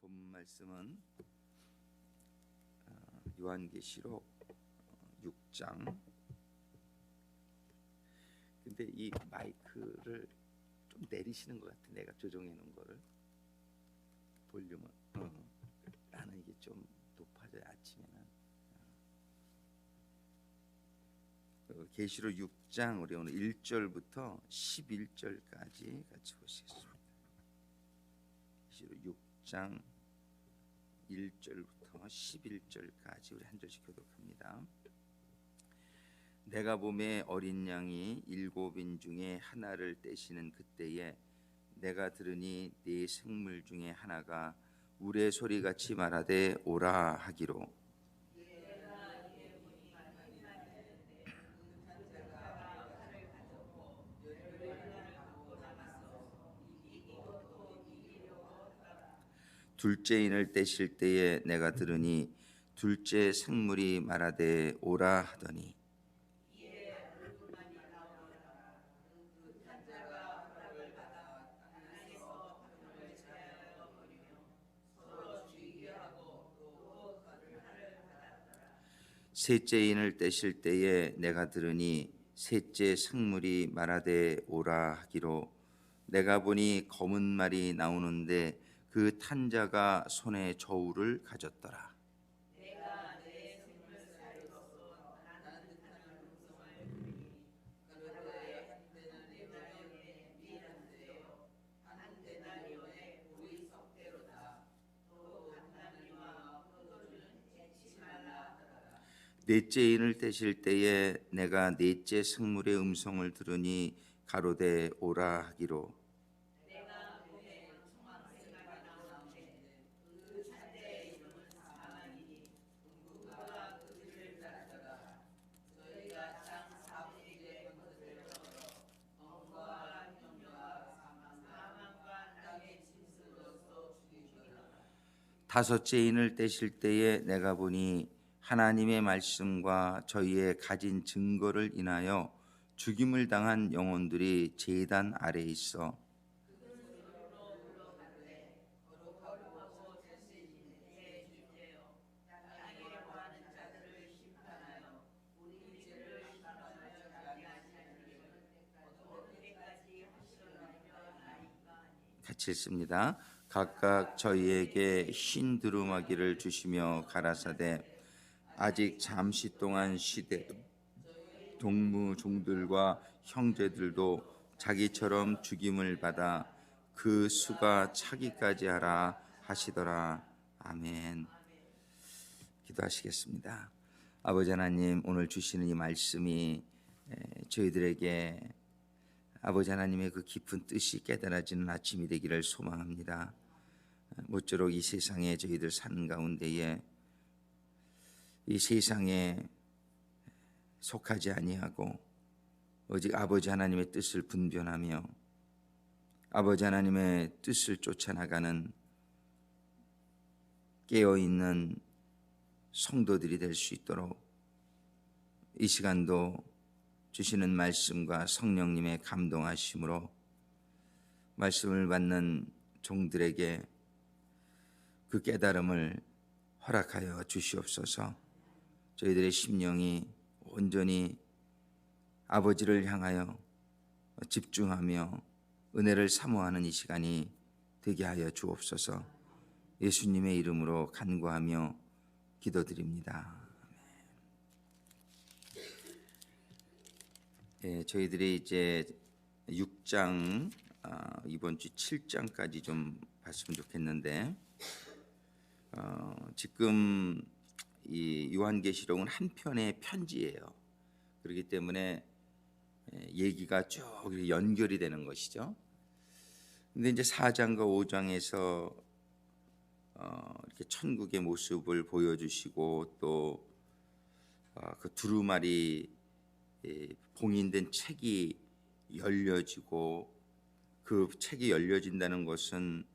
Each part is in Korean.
본 말씀은 요한계시록 6장. 근데 이 마이크를 좀 내리시는 것 같아. 내가 조정해 놓은 거를 볼륨을. 나는 이게 좀 높아져야 아침에는. 계시록 6장 우리 오늘 1절부터 11절까지 같이 보시겠습니다. 계시록 6장 1절부터 11절까지 우리 한 절씩 교독합니다. 내가 보매 어린 양이 7인 중에 하나를 떼시는 그때에 내가 들으니 네 생물 중에 하나가 우레 소리같이 말하되 오라 하기로 둘째 인을 떼실 때에 내가 들으니 둘째 생물이 말하되 오라 하더니 셋째 인을 떼실 때에 내가 들으니 셋째 생물이 말하되 오라 하기로 내가 보니 검은 말이 나오는데 그 탄 자가 손에 저울을 가졌더라. 넷째 인을 떼실 때에 내가 넷째 생물의 음성을 들으니 가로되 오라 하기로 다섯째 인을 떼실 때에 내가 보니 하나님의 말씀과 저희의 가진 증거를 인하여 죽임을 당한 영혼들이 제단 아래에 있어 같이 읽습니다. 각각 저희에게 흰 두루마기를 주시며 가라사대 아직 잠시 동안 쉬되 동무 종들과 형제들도 자기처럼 죽임을 받아 그 수가 차기까지 하라 하시더라. 아멘. 기도하시겠습니다. 아버지 하나님, 오늘 주시는 이 말씀이 저희들에게 아버지 하나님의 그 깊은 뜻이 깨달아지는 아침이 되기를 소망합니다. 모쪼록 이 세상에 저희들 사는 가운데에 이 세상에 속하지 아니하고 오직 아버지 하나님의 뜻을 분별하며 아버지 하나님의 뜻을 쫓아나가는 깨어있는 성도들이 될 수 있도록 이 시간도 주시는 말씀과 성령님의 감동하심으로 말씀을 받는 종들에게 그 깨달음을 허락하여 주시옵소서. 저희들의 심령이 온전히 아버지를 향하여 집중하며 은혜를 사모하는 이 시간이 되게 하여 주옵소서. 예수님의 이름으로 간구하며 기도드립니다. 저희들이 이제 6장 이번 주 7장까지 좀 봤으면 좋겠는데 지금 이 요한계시록은 한 편의 편지예요. 그렇기 때문에 얘기가 쭉 연결이 되는 것이죠. 근데 이제 4장과 5장에서 이렇게 천국의 모습을 보여주시고 또 그 두루마리 봉인된 책이 열려지고 그 책이 열려진다는 것은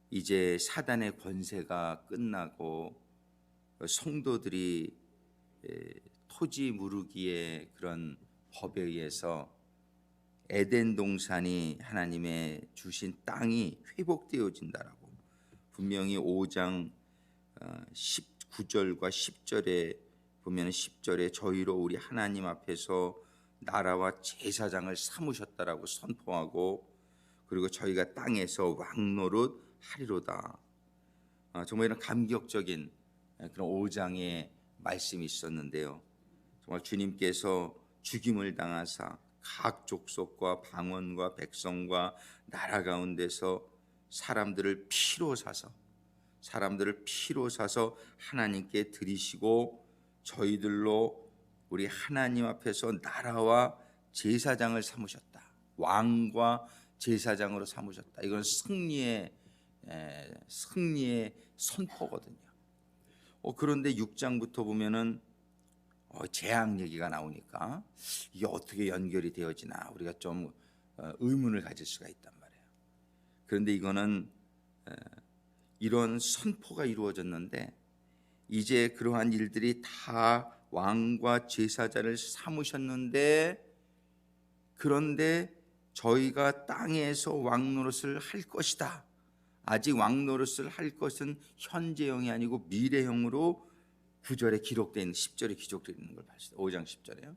이제 사단의 권세가 끝나고 성도들이 토지 무르기의 그런 법에 의해서 에덴 동산이 하나님의 주신 땅이 회복되어진다라고 분명히 5장 19절과 10절에 보면 10절에 저희로 우리 하나님 앞에서 나라와 제사장을 삼으셨다라고 선포하고, 그리고 저희가 땅에서 왕노릇 하리로다. 정말 이런 감격적인 그런 5장의 말씀이 있었는데요. 정말 주님께서 죽임을 당하사 각 족속과 방언과 백성과 나라 가운데서 사람들을 피로 사서 하나님께 드리시고, 저희들로 우리 하나님 앞에서 나라와 제사장을 삼으셨다. 왕과 제사장으로 삼으셨다. 이건 승리의 선포거든요. 그런데 6장부터 보면은 재앙 얘기가 나오니까 이게 어떻게 연결이 되어지나 우리가 좀 의문을 가질 수가 있단 말이에요. 그런데 이거는 이런 선포가 이루어졌는데, 이제 그러한 일들이 다 왕과 제사장을 삼으셨는데, 그런데 저희가 땅에서 왕노릇을 할 것이다. 아직 왕노릇을 할 것은 현재형이 아니고 미래형으로 9절에 기록되어 있는, 10절에 기록되어 있는 걸 봤어요. 5장 10절에요.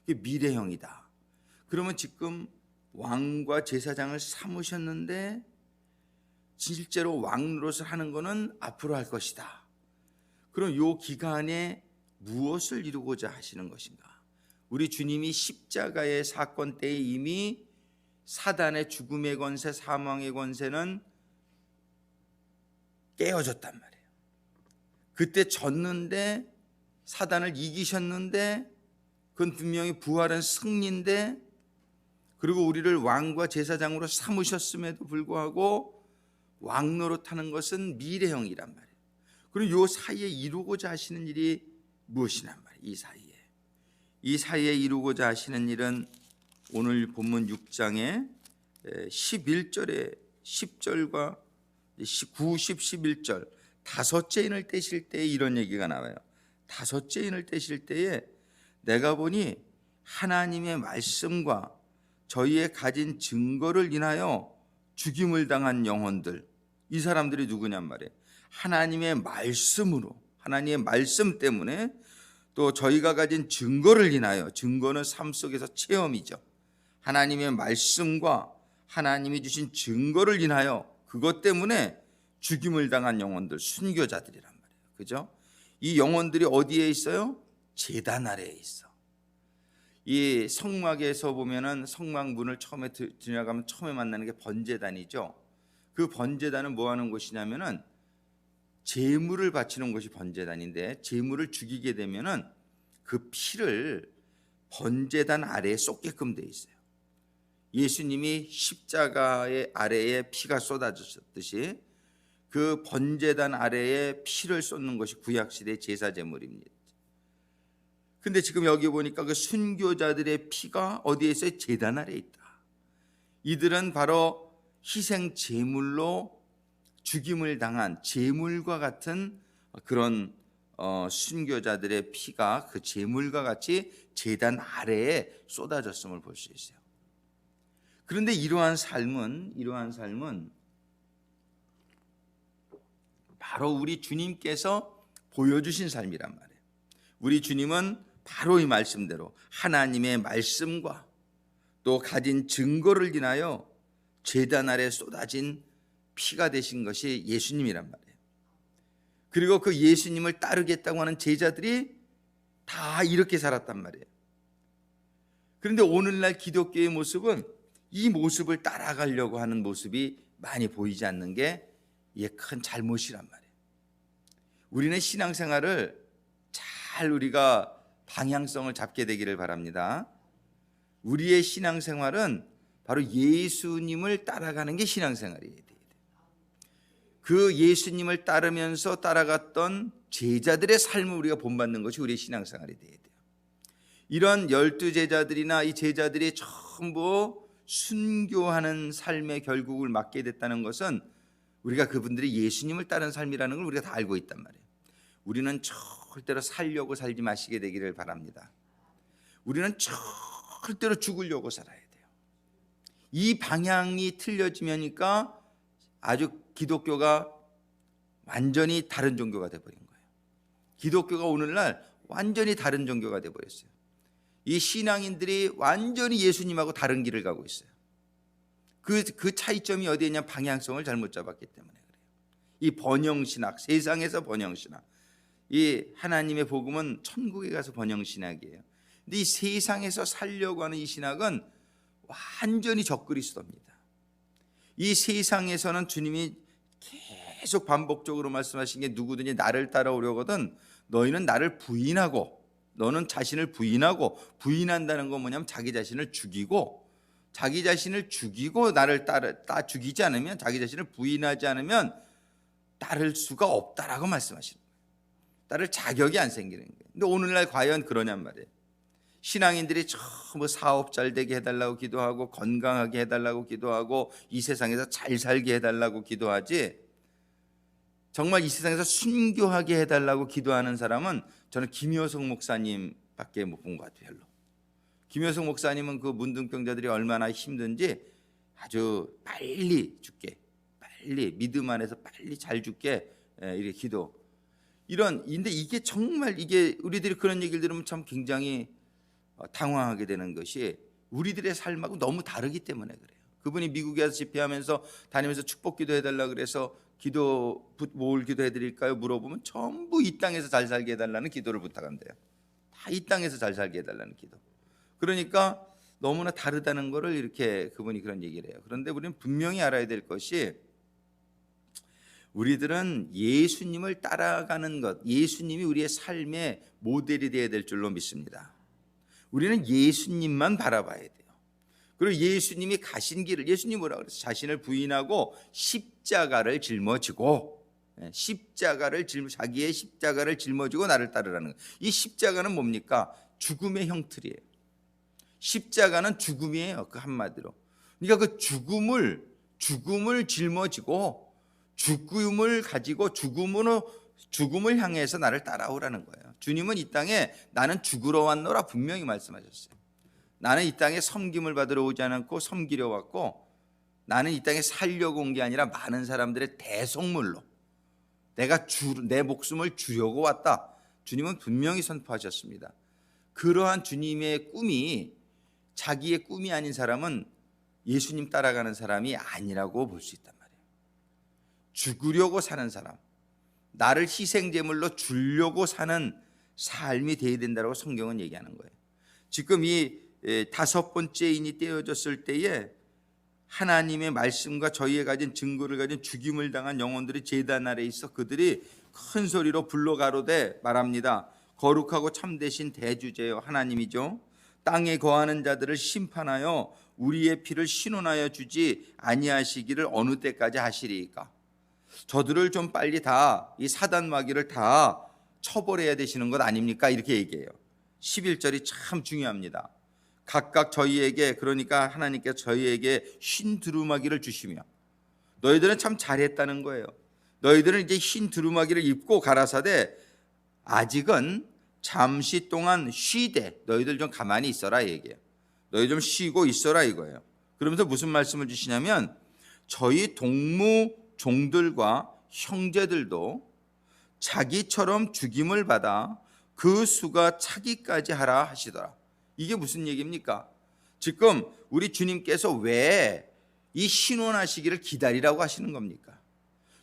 이게 미래형이다. 그러면 지금 왕과 제사장을 삼으셨는데 실제로 왕노릇을 하는 것은 앞으로 할 것이다. 그럼 이 기간에 무엇을 이루고자 하시는 것인가? 우리 주님이 십자가의 사건 때에 이미 사단의 죽음의 권세, 사망의 권세는 깨어졌단 말이에요. 그때 졌는데, 사단을 이기셨는데, 그건 분명히 부활은 승리인데, 그리고 우리를 왕과 제사장으로 삼으셨음에도 불구하고 왕노릇하는 것은 미래형이란 말이에요. 그리고 이 사이에 이루고자 하시는 일이 무엇이란 말이에요. 이 사이에 이루고자 하시는 일은 오늘 본문 6장의 11절에 10절과 9, 10, 11절 다섯째 인을 떼실 때에 이런 얘기가 나와요. 다섯째 인을 떼실 때에 내가 보니 하나님의 말씀과 저희의 가진 증거를 인하여 죽임을 당한 영혼들, 이 사람들이 누구냔 말이에요. 하나님의 말씀으로, 하나님의 말씀 때문에, 또 저희가 가진 증거를 인하여, 증거는 삶 속에서 체험이죠. 하나님의 말씀과 하나님이 주신 증거를 인하여, 그것 때문에 죽임을 당한 영혼들, 순교자들이란 말이에요. 그죠? 이 영혼들이 어디에 있어요? 제단 아래에 있어. 이 성막에서 보면은 성막 문을 처음에 들어가면 처음에 만나는 게 번제단이죠. 그 번제단은 뭐 하는 곳이냐면은 제물을 바치는 곳이 번제단인데, 제물을 죽이게 되면은 그 피를 번제단 아래에 쏟게끔 돼 있어요. 예수님이 십자가의 아래에 피가 쏟아졌듯이 그 번제단 아래에 피를 쏟는 것이 구약시대의 제사 제물입니다. 근데 지금 여기 보니까 그 순교자들의 피가 어디에 있어요? 제단 아래에 있다. 이들은 바로 희생 제물로 죽임을 당한 제물과 같은 그런 순교자들의 피가 그 제물과 같이 제단 아래에 쏟아졌음을 볼 수 있어요. 그런데 이러한 삶은 바로 우리 주님께서 보여주신 삶이란 말이에요. 우리 주님은 바로 이 말씀대로 하나님의 말씀과 또 가진 증거를 인하여 제단 아래 쏟아진 피가 되신 것이 예수님이란 말이에요. 그리고 그 예수님을 따르겠다고 하는 제자들이 다 이렇게 살았단 말이에요. 그런데 오늘날 기독교의 모습은 이 모습을 따라가려고 하는 모습이 많이 보이지 않는 게 이게 큰 잘못이란 말이에요. 우리는 신앙생활을 잘 우리가 방향성을 잡게 되기를 바랍니다. 우리의 신앙생활은 바로 예수님을 따라가는 게 신앙생활이에요. 그 예수님을 따르면서 따라갔던 제자들의 삶을 우리가 본받는 것이 우리의 신앙생활이 되어야 돼요. 이런 12제자들이나 이 제자들이 전부 순교하는 삶의 결국을 맞게 됐다는 것은 우리가 그분들이 예수님을 따른 삶이라는 걸 우리가 다 알고 있단 말이에요. 우리는 절대로 살려고 살지 마시게 되기를 바랍니다. 우리는 절대로 죽으려고 살아야 돼요. 이 방향이 틀려지면니까 아주 기독교가 완전히 다른 종교가 돼버린 거예요. 기독교가 오늘날 완전히 다른 종교가 돼버렸어요. 이 신앙인들이 완전히 예수님하고 다른 길을 가고 있어요. 그 차이점이 어디에 있냐? 방향성을 잘못 잡았기 때문에 그래요. 이 번영신학, 세상에서 번영신학, 이 하나님의 복음은 천국에 가서 번영신학이에요. 근데 이 세상에서 살려고 하는 이 신학은 완전히 적그리스도입니다. 이 세상에서는 주님이 계속 반복적으로 말씀하신 게 누구든지 나를 따라오려거든 너희는 나를 부인하고, 너는 자신을 부인하고, 부인한다는 건 뭐냐면 자기 자신을 죽이고, 자기 자신을 죽이고 나를 따라 죽이지 않으면, 자기 자신을 부인하지 않으면 따를 수가 없다라고 말씀하시는 거예요. 따를 자격이 안 생기는 거예요. 근데 오늘날 과연 그러냔 말이에요. 신앙인들이 전부 사업 잘 되게 해달라고 기도하고, 건강하게 해달라고 기도하고, 이 세상에서 잘 살게 해달라고 기도하지, 정말 이 세상에서 순교하게 해달라고 기도하는 사람은 저는 김효성 목사님밖에 못 본 것 같아요. 별로. 김효성 목사님은 그 문둥병자들이 얼마나 힘든지 아주 빨리 죽게, 빨리 믿음 안에서 빨리 잘 죽게 이렇게 기도. 근데 이게 정말, 이게 우리들이 그런 얘기를 들으면 참 굉장히 당황하게 되는 것이 우리들의 삶하고 너무 다르기 때문에 그래요. 그분이 미국에 와서 집회하면서 다니면서 축복 기도해달라 그래서 뭘 기도해드릴까요? 물어보면 전부 이 땅에서 잘 살게 해달라는 기도를 부탁한대요. 다 이 땅에서 잘 살게 해달라는 기도. 그러니까 너무나 다르다는 것을 이렇게 그분이 그런 얘기를 해요. 그런데 우리는 분명히 알아야 될 것이, 우리들은 예수님을 따라가는 것, 예수님이 우리의 삶의 모델이 되어야 될 줄로 믿습니다. 우리는 예수님만 바라봐야 돼요. 그리고 예수님이 가신 길을, 예수님이 뭐라고 그랬어요? 자신을 부인하고 십자가를 짊어지고, 자기의 십자가를 짊어지고 나를 따르라는 거예요. 이 십자가는 뭡니까? 죽음의 형틀이에요. 십자가는 죽음이에요. 그 한마디로. 그러니까 그 죽음을 짊어지고, 죽음을 가지고 죽음을 향해서 나를 따라오라는 거예요. 주님은 이 땅에 나는 죽으러 왔노라 분명히 말씀하셨어요. 나는 이 땅에 섬김을 받으러 오지 않았고 섬기려 왔고, 나는 이 땅에 살려고 온 게 아니라 많은 사람들의 대속물로 내 목숨을 주려고 왔다. 주님은 분명히 선포하셨습니다. 그러한 주님의 꿈이, 자기의 꿈이 아닌 사람은 예수님 따라가는 사람이 아니라고 볼 수 있단 말이에요. 죽으려고 사는 사람, 나를 희생제물로 주려고 사는 삶이 되어야 된다고 성경은 얘기하는 거예요. 지금 이 5번째 인이 떼어졌을 때에 하나님의 말씀과 저희의 가진 증거를 가진 죽임을 당한 영혼들이 제단 아래에 있어 그들이 큰 소리로 불러 가로되 말합니다. 거룩하고 참되신 대주제여 하나님이죠. 땅에 거하는 자들을 심판하여 우리의 피를 신원하여 주지 아니하시기를 어느 때까지 하시리이까. 저들을 좀 빨리 다, 이 사단 마귀를 다 처벌해야 되시는 것 아닙니까? 이렇게 얘기해요. 11절이 참 중요합니다. 각각 저희에게, 그러니까 하나님께서 저희에게 흰 두루마기를 주시며, 너희들은 참 잘했다는 거예요. 너희들은 이제 흰 두루마기를 입고 가라사대 아직은 잠시 동안 쉬되 너희들 좀 가만히 있어라 얘기해요. 너희 좀 쉬고 있어라 이거예요. 그러면서 무슨 말씀을 주시냐면, 저희 동무 종들과 형제들도 자기처럼 죽임을 받아 그 수가 차기까지 하라 하시더라. 이게 무슨 얘기입니까? 지금 우리 주님께서 왜 이 신원하시기를 기다리라고 하시는 겁니까?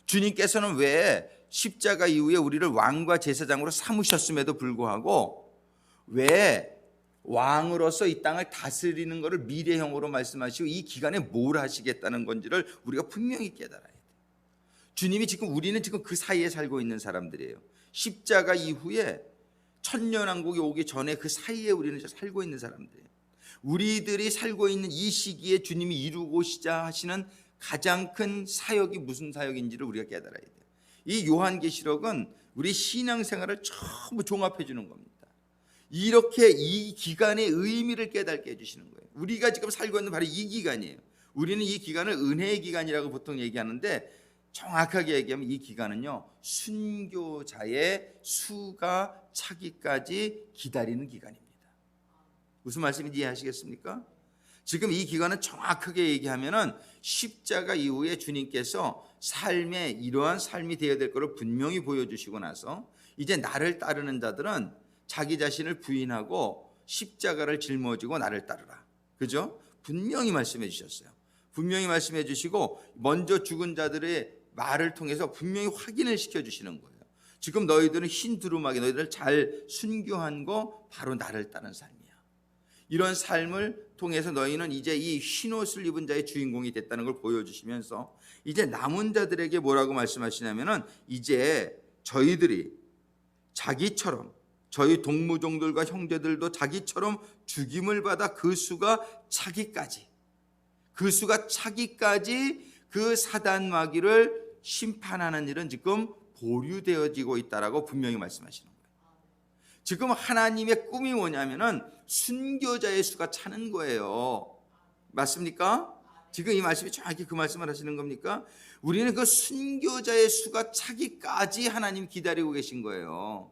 주님께서는 왜 십자가 이후에 우리를 왕과 제사장으로 삼으셨음에도 불구하고 왜 왕으로서 이 땅을 다스리는 것을 미래형으로 말씀하시고 이 기간에 뭘 하시겠다는 건지를 우리가 분명히 깨달아야 돼요. 주님이 우리는 지금 그 사이에 살고 있는 사람들이에요. 십자가 이후에 천년왕국이 오기 전에 그 사이에 우리는 살고 있는 사람들이에요. 우리들이 살고 있는 이 시기에 주님이 이루고자 하시는 가장 큰 사역이 무슨 사역인지를 우리가 깨달아야 돼요. 이 요한계시록은 우리 신앙생활을 전부 종합해 주는 겁니다. 이렇게 이 기간의 의미를 깨닫게 해주시는 거예요. 우리가 지금 살고 있는 바로 이 기간이에요. 우리는 이 기간을 은혜의 기간이라고 보통 얘기하는데, 정확하게 얘기하면 이 기간은요, 순교자의 수가 차기까지 기다리는 기간입니다. 무슨 말씀인지 이해하시겠습니까? 지금 이 기간은 정확하게 얘기하면은 십자가 이후에 주님께서 삶에 이러한 삶이 되어야 될 것을 분명히 보여주시고 나서 이제 나를 따르는 자들은 자기 자신을 부인하고 십자가를 짊어지고 나를 따르라. 그죠? 분명히 말씀해 주셨어요. 분명히 말씀해 주시고 먼저 죽은 자들의 말을 통해서 분명히 확인을 시켜주시는 거예요. 지금 너희들은 흰 두루마기, 너희들 잘 순교한 거 바로 나를 따른 삶이야. 이런 삶을 통해서 너희는 이제 이 흰옷을 입은 자의 주인공이 됐다는 걸 보여주시면서 이제 남은 자들에게 뭐라고 말씀하시냐면은 이제 저희들이 자기처럼 저희 동무종들과 형제들도 자기처럼 죽임을 받아 그 수가 차기까지 그 사단 마귀를 심판하는 일은 지금 보류되어지고 있다라고 분명히 말씀하시는 거예요. 지금 하나님의 꿈이 뭐냐면은 순교자의 수가 차는 거예요. 맞습니까? 지금 이 말씀이 정확히 그 말씀을 하시는 겁니까? 우리는 그 순교자의 수가 차기까지 하나님 기다리고 계신 거예요.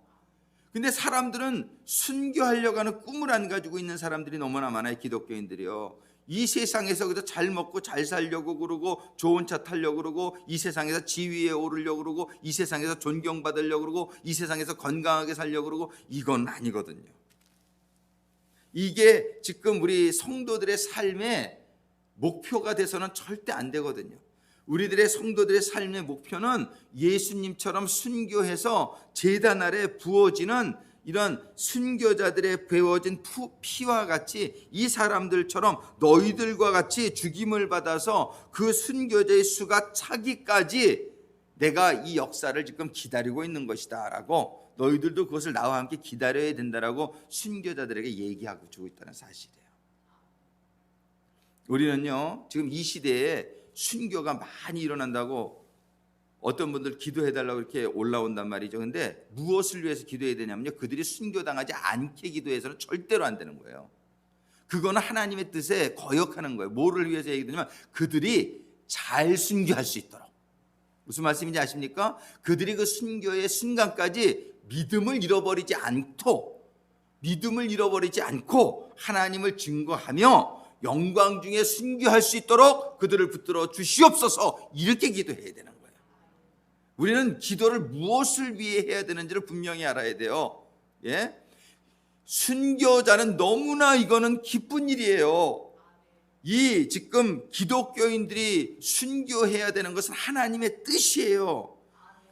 근데 사람들은 순교하려고 하는 꿈을 안 가지고 있는 사람들이 너무나 많아요. 기독교인들이요. 이 세상에서 그래서 잘 먹고 잘 살려고 그러고 좋은 차 타려고 그러고 이 세상에서 지위에 오르려고 그러고 이 세상에서 존경받으려고 그러고 이 세상에서 건강하게 살려고 그러고 이건 아니거든요. 이게 지금 우리 성도들의 삶의 목표가 돼서는 절대 안 되거든요. 우리들의 성도들의 삶의 목표는 예수님처럼 순교해서 제단 아래 부어지는 이런 순교자들의 배워진 피와 같이 이 사람들처럼 너희들과 같이 죽임을 받아서 그 순교자의 수가 차기까지 내가 이 역사를 지금 기다리고 있는 것이다 라고 너희들도 그것을 나와 함께 기다려야 된다라고 순교자들에게 얘기하고 주고 있다는 사실이에요. 우리는요 지금 이 시대에 순교가 많이 일어난다고 어떤 분들 기도해달라고 이렇게 올라온단 말이죠. 근데 무엇을 위해서 기도해야 되냐면요, 그들이 순교당하지 않게 기도해서는 절대로 안 되는 거예요. 그거는 하나님의 뜻에 거역하는 거예요. 뭐를 위해서 얘기하냐면 그들이 잘 순교할 수 있도록. 무슨 말씀인지 아십니까? 그들이 그 순교의 순간까지 믿음을 잃어버리지 않고 하나님을 증거하며 영광 중에 순교할 수 있도록 그들을 붙들어 주시옵소서, 이렇게 기도해야 되는 거예요. 우리는 기도를 무엇을 위해 해야 되는지를 분명히 알아야 돼요. 예? 순교자는 너무나 이거는 기쁜 일이에요. 이 지금 기독교인들이 순교해야 되는 것은 하나님의 뜻이에요.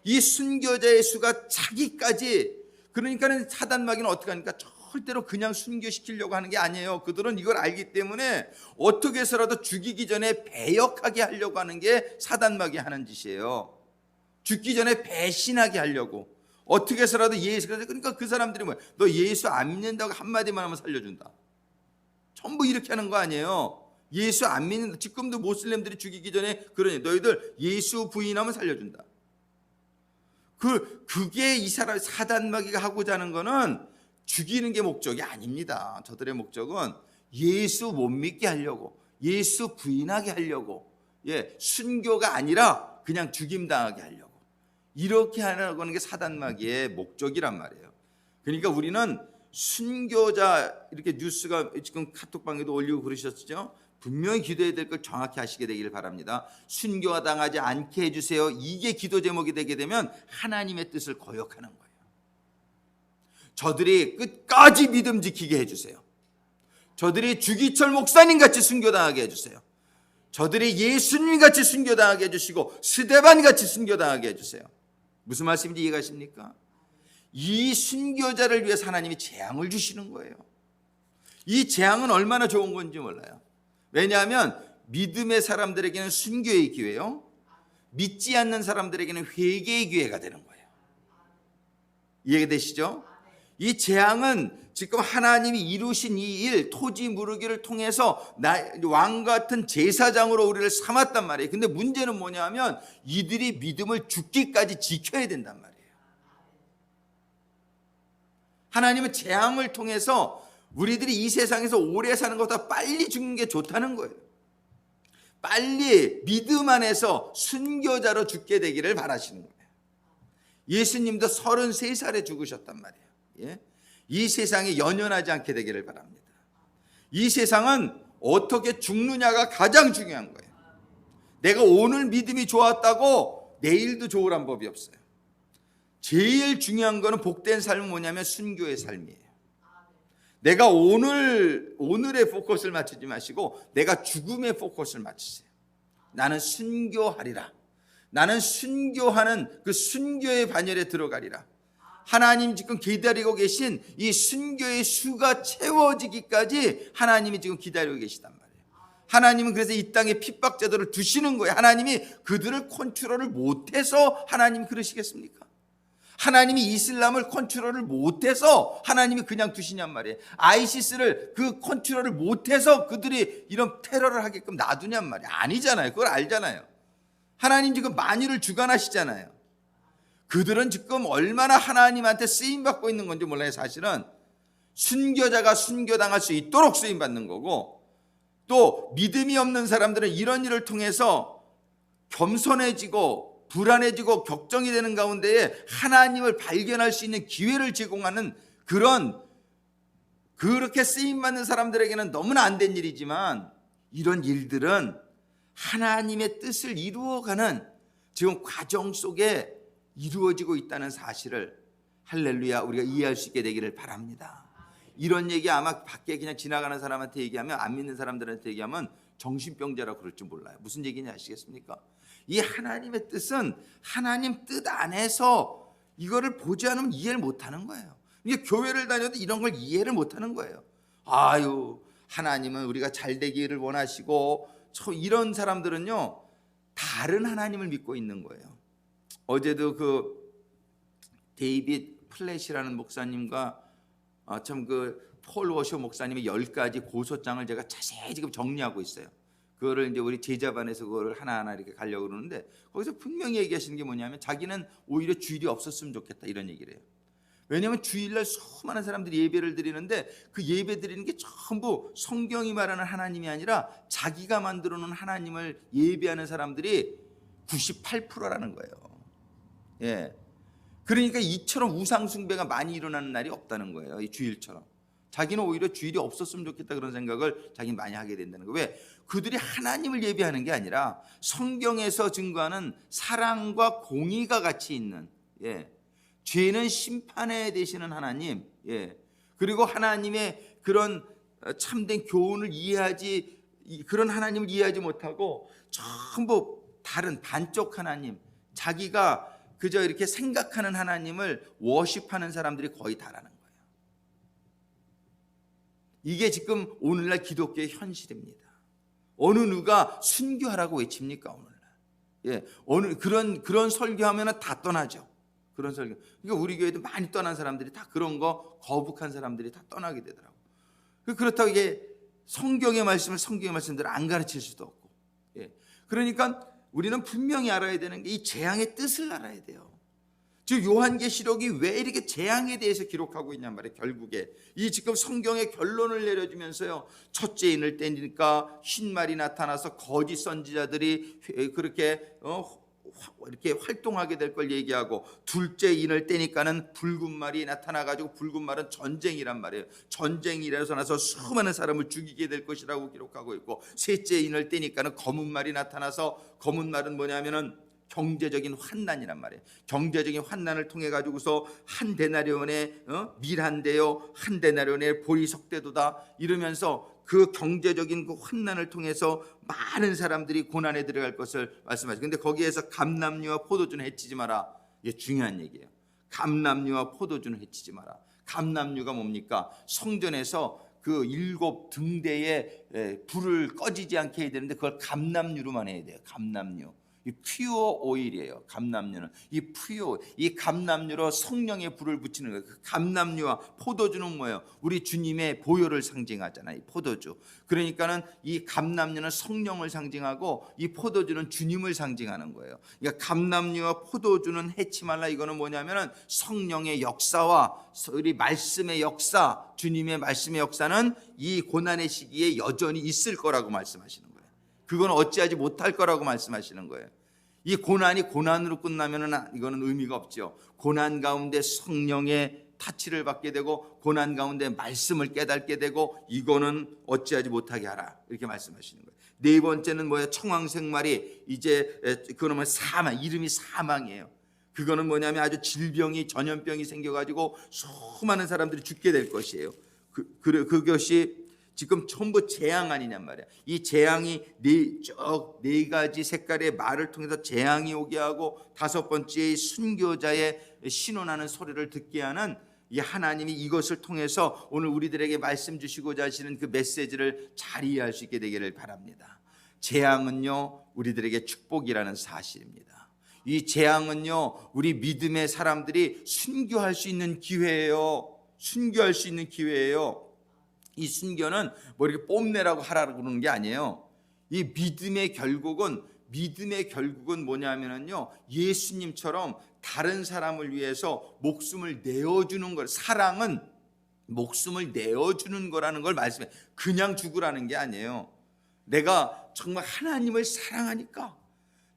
이 순교자의 수가 차기까지, 그러니까는 사단 마귀는 어떻게 하니까 절대로 그냥 순교시키려고 하는 게 아니에요. 그들은 이걸 알기 때문에 어떻게 해서라도 죽이기 전에 배역하게 하려고 하는 게 사단 마귀 하는 짓이에요. 죽기 전에 배신하게 하려고 어떻게 해서라도 예수, 그러니까 그 사람들이 뭐야, 너 예수 안 믿는다고 한마디만 하면 살려준다, 전부 이렇게 하는 거 아니에요. 예수 안 믿는다, 지금도 모슬렘들이 죽이기 전에 그러니 너희들 예수 부인하면 살려준다. 그게 이 사람 사단 마귀가 하고자 하는 거는 죽이는 게 목적이 아닙니다. 저들의 목적은 예수 못 믿게 하려고, 예수 부인하게 하려고, 순교가 아니라 그냥 죽임당하게 하려고, 이렇게 하려고 하는 게 사단 마귀의 목적이란 말이에요. 그러니까 우리는 순교자, 이렇게 뉴스가 지금 카톡방에도 올리고 그러셨죠. 분명히 기도해야 될 걸 정확히 하시게 되기를 바랍니다. 순교가 당하지 않게 해주세요. 이게 기도 제목이 되게 되면 하나님의 뜻을 거역하는 거예요. 저들이 끝까지 믿음 지키게 해주세요. 저들이 주기철 목사님 같이 순교당하게 해주세요. 저들이 예수님 같이 순교당하게 해주시고 스데반 같이 순교당하게 해주세요. 무슨 말씀인지 이해가십니까? 이 순교자를 위해서 하나님이 재앙을 주시는 거예요. 이 재앙은 얼마나 좋은 건지 몰라요. 왜냐하면 믿음의 사람들에게는 순교의 기회요, 믿지 않는 사람들에게는 회개의 기회가 되는 거예요. 이해되시죠? 이 재앙은 지금 하나님이 이루신 이 일, 토지 무르기를 통해서 왕 같은 제사장으로 우리를 삼았단 말이에요. 근데 문제는 뭐냐면 이들이 믿음을 죽기까지 지켜야 된단 말이에요. 하나님은 재앙을 통해서 우리들이 이 세상에서 오래 사는 것보다 빨리 죽는 게 좋다는 거예요. 빨리 믿음 안에서 순교자로 죽게 되기를 바라시는 거예요. 예수님도 33살에 죽으셨단 말이에요. 이 세상에 연연하지 않게 되기를 바랍니다. 이 세상은 어떻게 죽느냐가 가장 중요한 거예요. 내가 오늘 믿음이 좋았다고 내일도 좋으란 법이 없어요. 제일 중요한 거는 복된 삶은 뭐냐면 순교의 삶이에요. 내가 오늘의 포커스를 맞추지 마시고 내가 죽음에 포커스를 맞추세요. 나는 순교하리라. 나는 순교하는 그 순교의 반열에 들어가리라. 하나님 지금 기다리고 계신 이 순교의 수가 채워지기까지 하나님이 지금 기다리고 계시단 말이에요. 하나님은 그래서 이 땅에 핍박 제도를 두시는 거예요. 하나님이 그들을 컨트롤을 못해서 하나님이 그러시겠습니까? 하나님이 이슬람을 컨트롤을 못해서 하나님이 그냥 두시냔 말이에요. 아이시스를 그 컨트롤을 못해서 그들이 이런 테러를 하게끔 놔두냔 말이에요. 아니잖아요. 그걸 알잖아요. 하나님 지금 만유를 주관하시잖아요. 그들은 지금 얼마나 하나님한테 쓰임받고 있는 건지 몰라요. 사실은 순교자가 순교당할 수 있도록 쓰임받는 거고, 또 믿음이 없는 사람들은 이런 일을 통해서 겸손해지고 불안해지고 걱정이 되는 가운데에 하나님을 발견할 수 있는 기회를 제공하는 그렇게 쓰임받는 사람들에게는 너무나 안 된 일이지만, 이런 일들은 하나님의 뜻을 이루어가는 지금 과정 속에 이루어지고 있다는 사실을 할렐루야 우리가 이해할 수 있게 되기를 바랍니다. 이런 얘기 아마 밖에 그냥 지나가는 사람한테 얘기하면, 안 믿는 사람들한테 얘기하면 정신병자라고 그럴 줄 몰라요. 무슨 얘기인지 아시겠습니까? 이 하나님의 뜻은 하나님 뜻 안에서 이거를 보지 않으면 이해를 못하는 거예요. 이게 교회를 다녀도 이런 걸 이해를 못하는 거예요. 아유, 하나님은 우리가 잘 되기를 원하시고, 이런 사람들은요 다른 하나님을 믿고 있는 거예요. 어제도 그 데이빗 플랫이라는 목사님과 참 그 폴 워셔 목사님의 10가지 고소장을 제가 자세히 지금 정리하고 있어요. 그거를 이제 우리 제자반에서 그거를 하나하나 이렇게 가려고 그러는데, 거기서 분명히 얘기하시는 게 뭐냐면 자기는 오히려 주일이 없었으면 좋겠다 이런 얘기를 해요. 왜냐하면 주일날 수많은 사람들이 예배를 드리는데 그 예배 드리는 게 전부 성경이 말하는 하나님이 아니라 자기가 만들어 놓은 하나님을 예배하는 사람들이 98%라는 거예요. 예. 그러니까 이처럼 우상 숭배가 많이 일어나는 날이 없다는 거예요. 이 주일처럼. 자기는 오히려 주일이 없었으면 좋겠다 그런 생각을 자기는 많이 하게 된다는 거예요. 왜? 그들이 하나님을 예배하는 게 아니라 성경에서 증거하는 사랑과 공의가 같이 있는, 죄는 심판에 되시는 하나님, 그리고 하나님의 그런 참된 교훈을 그런 하나님을 이해하지 못하고 전부 다른 반쪽 하나님, 자기가 그저 이렇게 생각하는 하나님을 워십하는 사람들이 거의 다라는 거예요. 이게 지금 오늘날 기독교의 현실입니다. 어느 누가 순교하라고 외칩니까 오늘날? 어느 그런 설교하면은 다 떠나죠. 그런 설교. 그러니까 우리 교회도 많이 떠난 사람들이 다 그런 거 거북한 사람들이 다 떠나게 되더라고. 그렇다고 이게 성경의 말씀대로 안 가르칠 수도 없고. 그러니까 우리는 분명히 알아야 되는 게 이 재앙의 뜻을 알아야 돼요. 즉 요한계시록이 왜 이렇게 재앙에 대해서 기록하고 있냔 말이에요. 결국에 이 지금 성경의 결론을 내려주면서요, 첫째 인을 떼니까 흰말이 나타나서 거짓 선지자들이 그렇게 이렇게 활동하게 될 걸 얘기하고, 둘째 인을 떼니까는 붉은 말이 나타나가지고, 붉은 말은 전쟁이란 말이에요. 전쟁이라서 나서 수많은 사람을 죽이게 될 것이라고 기록하고 있고, 셋째 인을 떼니까는 검은 말이 나타나서, 검은 말은 뭐냐면은 경제적인 환난이란 말이에요. 경제적인 환난을 통해 가지고서 한 데나리온의 밀한데요, 한 데나리온의 보리석대도다 이러면서 그 경제적인 그 환난을 통해서 많은 사람들이 고난에 들어갈 것을 말씀하시죠. 근데 거기에서 감람류와 포도주는 해치지 마라. 이게 중요한 얘기예요. 감람류와 포도주는 해치지 마라. 감람류가 뭡니까? 성전에서 그 7 등대에 불을 꺼지지 않게 해야 되는데 그걸 감람류로만 해야 돼요. 감람류. 이 퓨어 오일이에요. 감람류는 이 감람류로 성령의 불을 붙이는 거예요. 그 감람류와 포도주는 뭐예요? 우리 주님의 보혈을 상징하잖아요. 이 포도주. 그러니까는 이 감람류는 성령을 상징하고 이 포도주는 주님을 상징하는 거예요. 그러니까 감람류와 포도주는 해치 말라. 이거는 뭐냐면은 성령의 역사와 우리 말씀의 역사, 주님의 말씀의 역사는 이 고난의 시기에 여전히 있을 거라고 말씀하시는 거예요. 그건 어찌하지 못할 거라고 말씀하시는 거예요. 이 고난이 고난으로 끝나면은 이거는 의미가 없죠. 고난 가운데 성령의 타치를 받게 되고 고난 가운데 말씀을 깨닫게 되고 이거는 어찌하지 못하게 하라 이렇게 말씀하시는 거예요. 네 번째는 뭐예요? 청황생말이 이제 그러면 사망, 이름이 사망이에요. 그거는 뭐냐면 아주 질병이 전염병이 생겨가지고 수많은 사람들이 죽게 될 것이에요. 그것이 지금 전부 재앙 아니냔 말이야. 이 재앙이 네 가지 색깔의 말을 통해서 재앙이 오게 하고 다섯 번째 순교자의 신원하는 소리를 듣게 하는 이 하나님이 이것을 통해서 오늘 우리들에게 말씀 주시고자 하시는 그 메시지를 잘 이해할 수 있게 되기를 바랍니다. 재앙은요 우리들에게 축복이라는 사실입니다. 이 재앙은요 우리 믿음의 사람들이 순교할 수 있는 기회예요. 순교할 수 있는 기회예요. 이 순교는 뭐 이렇게 뽐내라고 하라고 그러는 게 아니에요. 이 믿음의 결국은 뭐냐면요 예수님처럼 다른 사람을 위해서 목숨을 내어주는 것. 사랑은 목숨을 내어주는 거라는 걸 말씀해. 그냥 죽으라는 게 아니에요. 내가 정말 하나님을 사랑하니까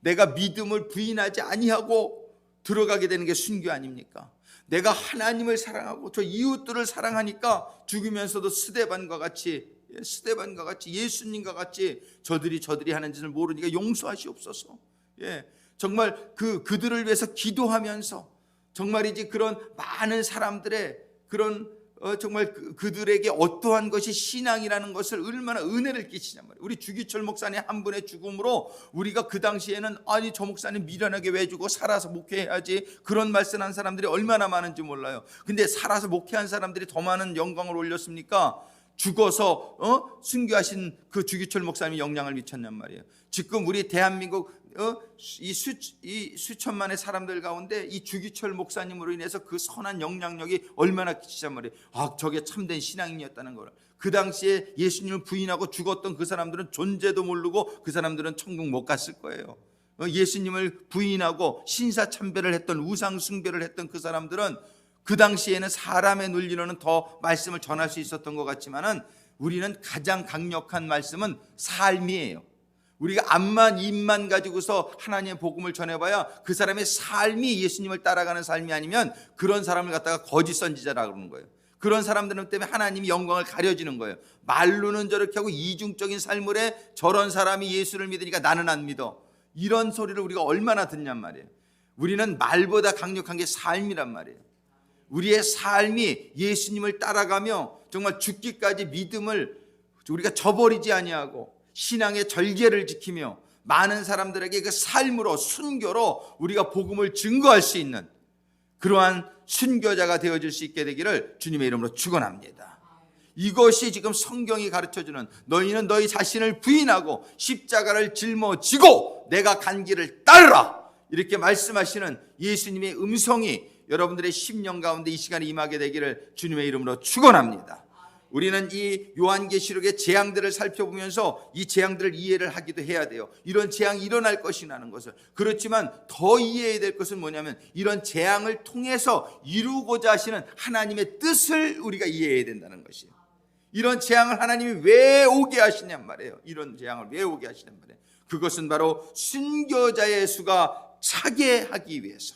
내가 믿음을 부인하지 아니하고 들어가게 되는 게 순교 아닙니까? 내가 하나님을 사랑하고 저 이웃들을 사랑하니까 죽으면서도 스데반과 같이 예수님과 같이 저들이 하는 짓을 모르니까 용서하시옵소서. 정말 그들을 위해서 기도하면서 정말이지 그런 많은 사람들의 그런 정말 그들에게 어떠한 것이 신앙이라는 것을 얼마나 은혜를 끼치냔 말이에요. 우리 주기철 목사님 한 분의 죽음으로 우리가 그 당시에는 아니 저 목사님 미련하게 왜 죽고 살아서 목회해야지 그런 말씀한 사람들이 얼마나 많은지 몰라요. 근데 살아서 목회한 사람들이 더 많은 영광을 올렸습니까? 죽어서 순교하신 그 주기철 목사님이 영향을 미쳤냔 말이에요. 지금 우리 대한민국 이 수천만의 사람들 가운데 이 주기철 목사님으로 인해서 그 선한 영향력이 얼마나 끼치냔 말이에요. 저게 참된 신앙인이었다는 걸. 그 당시에 예수님을 부인하고 죽었던 그 사람들은 존재도 모르고 그 사람들은 천국 못 갔을 거예요. 예수님을 부인하고 신사참배를 했던 우상 숭배를 했던 그 사람들은 그 당시에는 사람의 논리로는 더 말씀을 전할 수 있었던 것 같지만은 우리는 가장 강력한 말씀은 삶이에요. 우리가 앞만 입만 가지고서 하나님의 복음을 전해봐야 그 사람의 삶이 예수님을 따라가는 삶이 아니면 그런 사람을 갖다가 거짓 선지자라고 그러는 거예요. 그런 사람들 때문에 하나님이 영광을 가려지는 거예요. 말로는 저렇게 하고 이중적인 삶을 해 저런 사람이 예수를 믿으니까 나는 안 믿어. 이런 소리를 우리가 얼마나 듣냔 말이에요. 우리는 말보다 강력한 게 삶이란 말이에요. 우리의 삶이 예수님을 따라가며 정말 죽기까지 믿음을 우리가 저버리지 아니하고 신앙의 절개를 지키며 많은 사람들에게 그 삶으로 순교로 우리가 복음을 증거할 수 있는 그러한 순교자가 되어질 수 있게 되기를 주님의 이름으로 축원합니다. 이것이 지금 성경이 가르쳐주는 너희는 너희 자신을 부인하고 십자가를 짊어지고 내가 간 길을 따르라 이렇게 말씀하시는 예수님의 음성이 여러분들의 심령 가운데 이 시간에 임하게 되기를 주님의 이름으로 축원합니다. 우리는 이 요한계시록의 재앙들을 살펴보면서 이 재앙들을 이해를 하기도 해야 돼요. 이런 재앙이 일어날 것이라는 것을. 그렇지만 더 이해해야 될 것은 뭐냐면 이런 재앙을 통해서 이루고자 하시는 하나님의 뜻을 우리가 이해해야 된다는 것이에요. 이런 재앙을 하나님이 왜 오게 하시냔 말이에요. 이런 재앙을 왜 오게 하시냔 말이에요. 그것은 바로 순교자의 수가 차게 하기 위해서,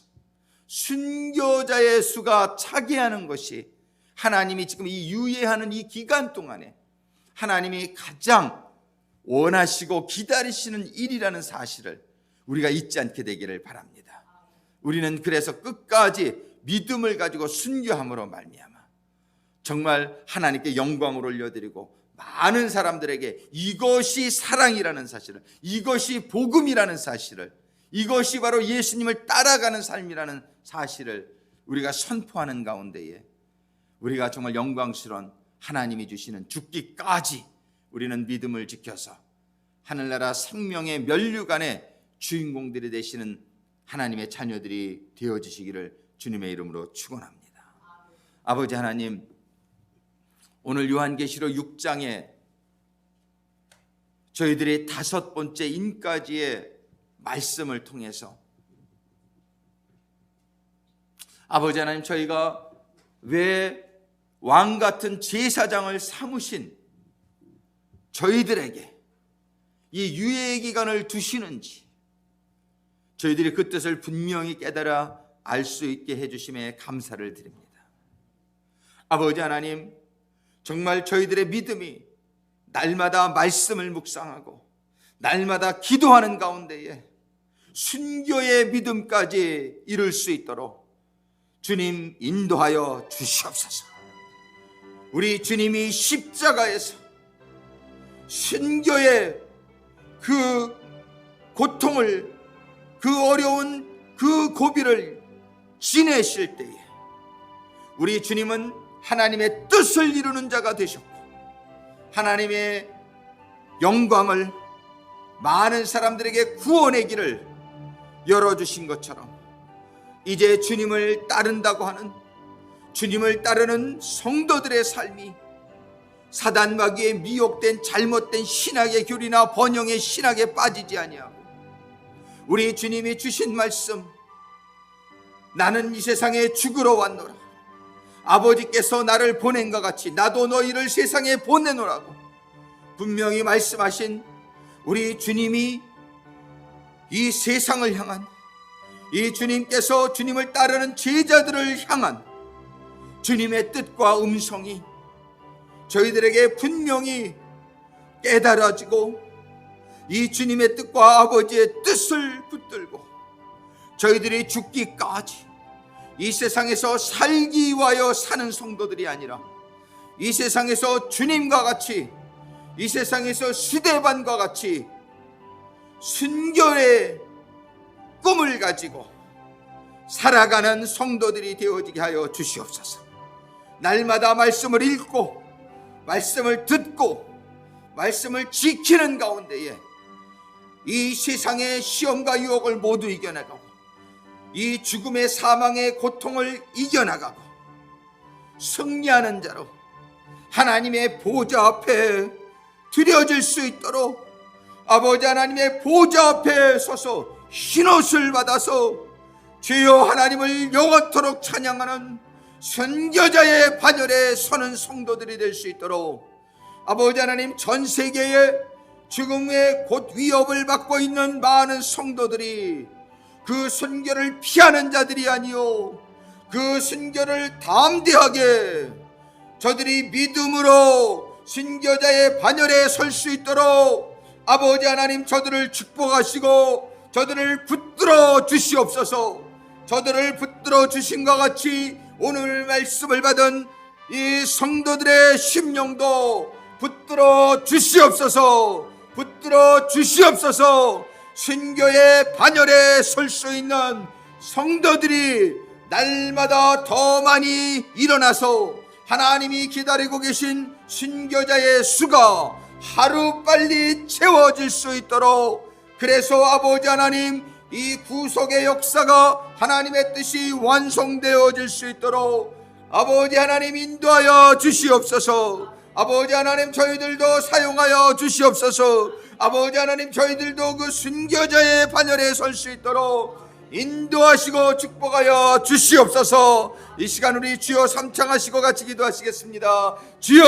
순교자의 수가 차게 하는 것이 하나님이 지금 이 유예하는 이 기간 동안에 하나님이 가장 원하시고 기다리시는 일이라는 사실을 우리가 잊지 않게 되기를 바랍니다. 우리는 그래서 끝까지 믿음을 가지고 순교함으로 말미암아 정말 하나님께 영광을 올려드리고 많은 사람들에게 이것이 사랑이라는 사실을, 이것이 복음이라는 사실을, 이것이 바로 예수님을 따라가는 삶이라는 사실을 우리가 선포하는 가운데에 우리가 정말 영광스러운 하나님이 주시는 죽기까지 우리는 믿음을 지켜서 하늘나라 생명의 면류관의 주인공들이 되시는 하나님의 자녀들이 되어지시기를 주님의 이름으로 축원합니다. 아버지 하나님, 오늘 요한계시록 6장에 저희들이 다섯 번째 인까지의 말씀을 통해서 아버지 하나님, 저희가 왜 왕같은 제사장을 삼으신 저희들에게 이 유예의 기간을 두시는지 저희들이 그 뜻을 분명히 깨달아 알 수 있게 해주심에 감사를 드립니다. 아버지 하나님, 정말 저희들의 믿음이 날마다 말씀을 묵상하고 날마다 기도하는 가운데에 순교의 믿음까지 이룰 수 있도록 주님 인도하여 주시옵소서. 우리 주님이 십자가에서 순교의 그 고통을, 그 어려운 그 고비를 지내실 때에 우리 주님은 하나님의 뜻을 이루는 자가 되셨고 하나님의 영광을 많은 사람들에게 구원의 길을 열어주신 것처럼 이제 주님을 따른다고 하는, 주님을 따르는 성도들의 삶이 사단 마귀에 미혹된 잘못된 신학의 교리나 번영의 신학에 빠지지 아니하고 우리 주님이 주신 말씀, 나는 이 세상에 죽으러 왔노라, 아버지께서 나를 보낸 것 같이 나도 너희를 세상에 보내노라고 분명히 말씀하신 우리 주님이 이 세상을 향한, 이 주님께서 주님을 따르는 제자들을 향한 주님의 뜻과 음성이 저희들에게 분명히 깨달아지고 이 주님의 뜻과 아버지의 뜻을 붙들고 저희들이 죽기까지 이 세상에서 살기 위하여 사는 성도들이 아니라 이 세상에서 주님과 같이, 이 세상에서 스데반과 같이 순교의 꿈을 가지고 살아가는 성도들이 되어지게 하여 주시옵소서. 날마다 말씀을 읽고 말씀을 듣고 말씀을 지키는 가운데에 이 세상의 시험과 유혹을 모두 이겨나가고 이 죽음의 사망의 고통을 이겨나가고 승리하는 자로 하나님의 보좌 앞에 드려질 수 있도록 아버지 하나님의 보좌 앞에 서서 흰옷을 받아서 주여 하나님을 영원토록 찬양하는 선교자의 반열에 서는 성도들이 될 수 있도록 아버지 하나님, 전 세계에 죽음의 곧 위협을 받고 있는 많은 성도들이 그 순교를 피하는 자들이 아니요 그 순교를 담대하게 저들이 믿음으로 순교자의 반열에 설 수 있도록 아버지 하나님 저들을 축복하시고 저들을 붙들어 주시옵소서. 저들을 붙들어 주신과 같이 오늘 말씀을 받은 이 성도들의 심령도 붙들어 주시옵소서. 붙들어 주시옵소서. 순교의 반열에 설 수 있는 성도들이 날마다 더 많이 일어나서 하나님이 기다리고 계신 순교자의 수가 하루빨리 채워질 수 있도록, 그래서 아버지 하나님 이 구속의 역사가 하나님의 뜻이 완성되어질 수 있도록 아버지 하나님 인도하여 주시옵소서. 아버지 하나님 저희들도 사용하여 주시옵소서. 아버지 하나님 저희들도 그 순교자의 반열에 설 수 있도록 인도하시고 축복하여 주시옵소서. 이 시간 우리 주여 삼창하시고 같이 기도하시겠습니다. 주여